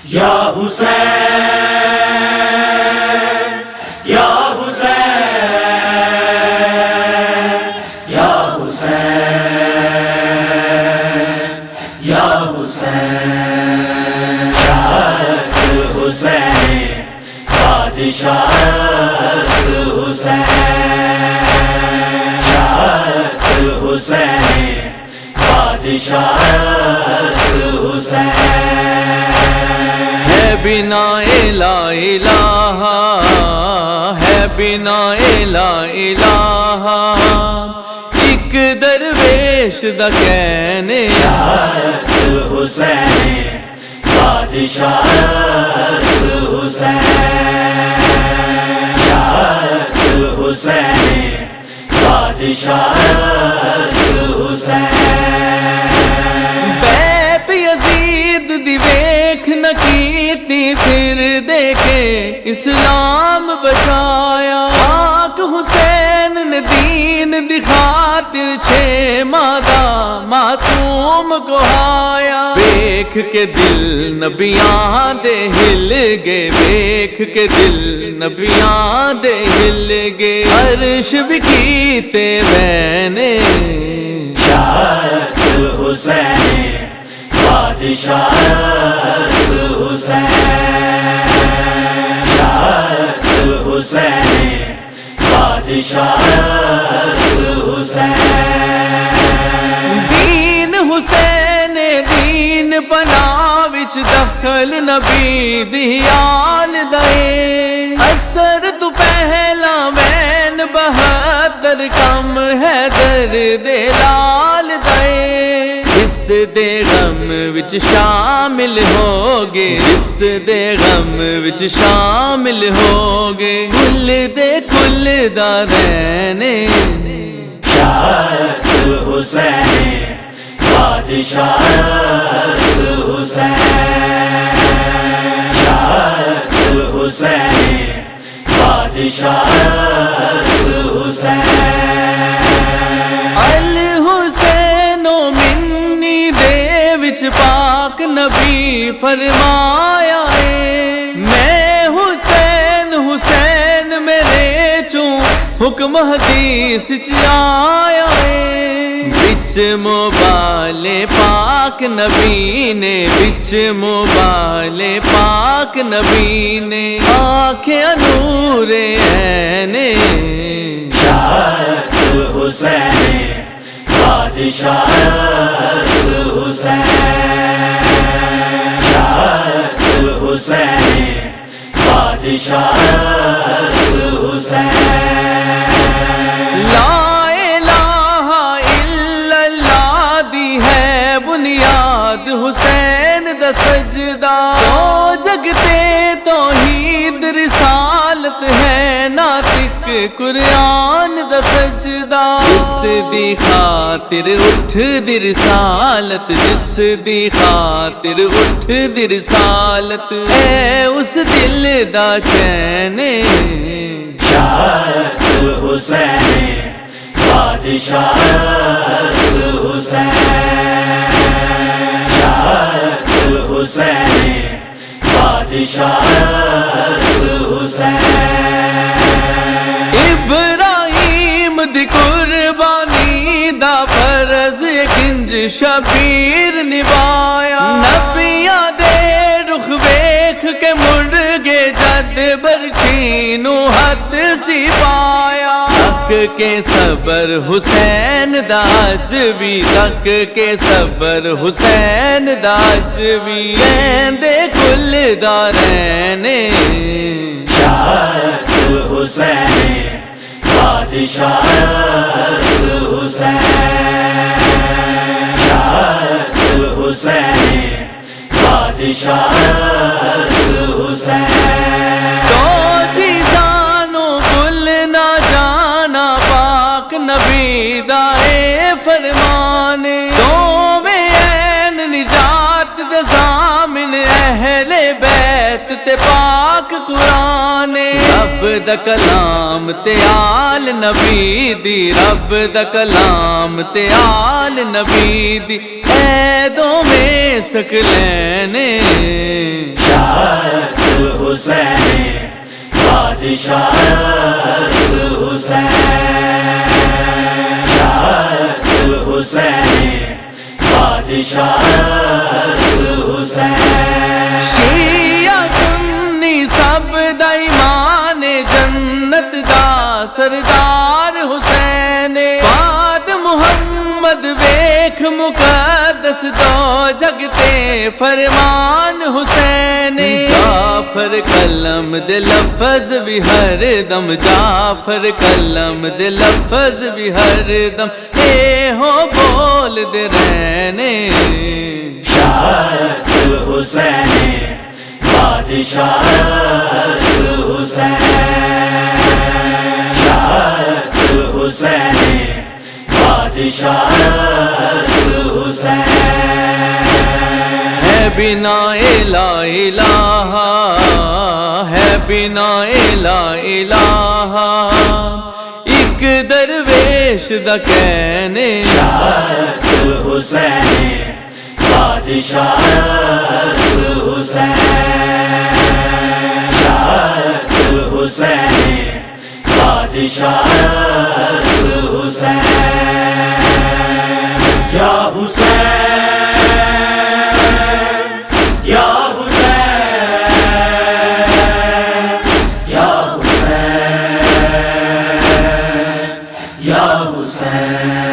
یا حسین یا حسین یا حسین یا حسین حسین بادشاہ حسین حسین بادشاہ حسین ہے بنا لا الہ ہے بنا لا الہ ایک درویش دا کہنے حسین بادشاہ حسین حسین بادشاہ حسین بیت یزید دی ویکھ نہ کیتی سر دے کے اسلام بچایا پاک حسین نے دین دی خاطر 6 مادہ معصوم کو آیا ویکھ کے دل نبیاں دے ہل گئے ویکھ کے دل نبیاں دے ہل گئے عرش بھی کیتے میں نے حسین بادشاہ حسین حسین بادشاہ حسین دین حسین دین بنا وچ دخل نبی دیال دے اثر تو پہلا وین 72 کم ہے درد لال دے جس دے غم وچ شامل ہوگے جس دے غم وچ شامل ہوگے کل دے کل دا رہنے حسین بادشاہ حسین حسین بادشاہ حسین الحسین و منی دے وچ پاک نبی فرمایا ہے میں حسین حسین میرے چوں حکم حدیث چ آیا ہے بچ موبال پاک نبی نے بچ موبال پاک نبی نے آنکھیں نور عین حسین بادشاہ حسین حسین بادشاہ حسین لا الہ الا اللہ دی ہے بنیاد حسین دا سجدہ تو جگتے توحید رسالت ہے ناطق قرآن دا سجدہ جس دی خاطر اٹھ دی رسالت جس دی خاطر اٹھ دی رسالت ہے اس دل دا چین حسین بادشاہ حسین حسین بادشاہ حسین ابراہیم دی قربانی دا فرض کنج شبیر نبایا نبیاں دے رخ ویکھ کے مڑ گے جد برچھی نو ہاتھ سی پایا تک کے صبر حسین داج بھی تک کے صبر حسین داج بھی کہندے کل دا رہنے حسین بادشاہ حسین حسین بادشاہ حسین تو چیزانوں کل نہ جانا پاک نبی دائے فرمانے دوویں عین نجات دا ضامن اہل بیت تے پاک قرآن رب دا کلام تے آل نبی دی، رب دا کلام تے آل نبی دی، اے دو میں سکلین شاست حسین بادشاہ حسین، شاست حسین بادشاہ حسین، شیعہ سنی سب دا ایمان جنت دا سردار حسین، بعد محمد ویکھ مقدس دو جگتے فرمان حسین، جعفر قلم دے لفظ بھی ہر دم، جعفر قلم دے لفظ بھی ہر دم، اے ہو بول دے رہنے شاست حسین بادشاہ حسین، شاست حسین بادشاہ حسین، ہے بنا الہ الہ، ہے بنا الہ الہ، ایک درویش دا کہنے شاست حسین بادشاہ حسین، شاست حسین بادشاہ حسین، یا حسین یا حسین یا حسین یا حسین۔